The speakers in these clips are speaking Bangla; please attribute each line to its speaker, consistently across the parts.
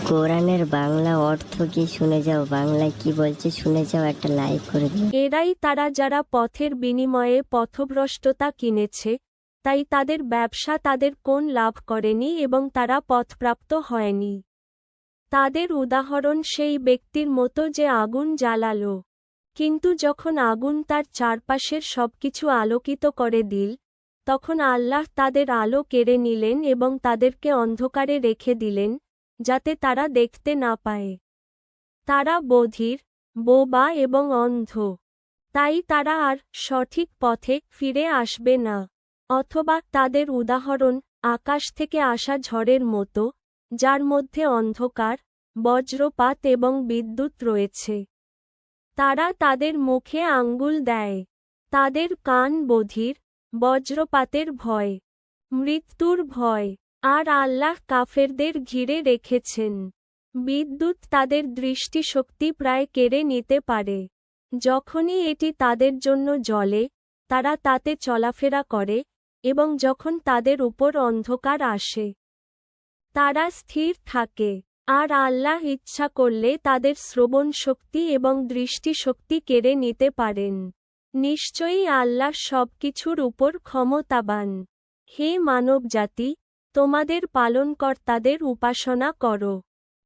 Speaker 1: কোরআনের বাংলা অর্থ কি শুনে যাও, বাংলায় কি বলছে শুনে যাও, একটা লাইক করে দিও।
Speaker 2: এরাই তারা যারা পথের বিনিময়ে পথভ্রষ্টতা কিনেছে, তাই তাদের ব্যবসা তাদের কোন লাভ করেনি এবং তারা পথপ্রাপ্ত হয়নি। তাদের উদাহরণ সেই ব্যক্তির মতো যে আগুন জ্বালালো, কিন্তু যখন আগুন তার চারপাশের সবকিছু আলোকিত করে দিল, তখন আল্লাহ তাদের আলো কেড়ে নিলেন এবং তাদেরকে অন্ধকারে রেখে দিলেন, যাতে তারা দেখতে না পায়। তারা বধির, বোবা এবং অন্ধ। তাই তারা আর সঠিক পথে ফিরে আসবে না। অথবা তাদের উদাহরণ আকাশ থেকে আসা ঝড়ের মতো, যার মধ্যে অন্ধকার, বজ্রপাত এবং বিদ্যুৎ রয়েছে। তারা তাদের মুখে আঙ্গুল দেয়। তাদের কান বধির, বজ্রপাতের ভয়, মৃত্যুর ভয়। আর আল্লাহ কাফেরদের ঘিরে রেখেছেন। বিদ্যুৎ তাদের দৃষ্টিশক্তি প্রায় কেড়ে নিতে পারে। যখনই এটি তাদের জন্য জ্বলে, তারা তাতে চলাফেরা করে, এবং যখন তাদের উপর অন্ধকার আসে, তারা স্থির থাকে। আর আল্লাহ ইচ্ছা করলে তাদের শ্রবণ শক্তি এবং দৃষ্টিশক্তি কেড়ে নিতে পারেন। নিশ্চয়ই আল্লাহ সবকিছুর উপর ক্ষমতাবান। হে মানবজাতি, তোমাদের পালনকর্তাদের উপাসনা করো,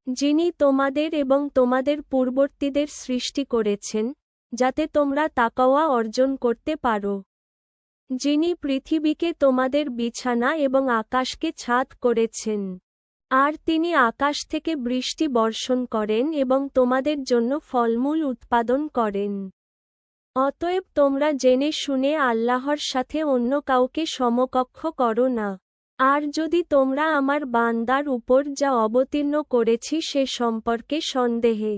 Speaker 2: যিনি তোমাদের এবং তোমাদের পূর্ববর্তীদের সৃষ্টি করেছেন, যাতে তোমরা তাকওয়া অর্জন করতে পারো। যিনি পৃথিবীকে তোমাদের বিছানা এবং আকাশকে ছাদ করেছেন। আর তিনি আকাশ থেকে বৃষ্টি বর্ষণ করেন এবং তোমাদের জন্য ফলমূল উৎপাদন করেন। অতএব তোমরা জেনে শুনে আল্লাহর সাথে অন্য কাউকে সমকক্ষ করো না। আর যদি তোমরা আমার বান্দার উপর যা অবতীর্ণ করেছি সে সম্পর্কে সন্দেহে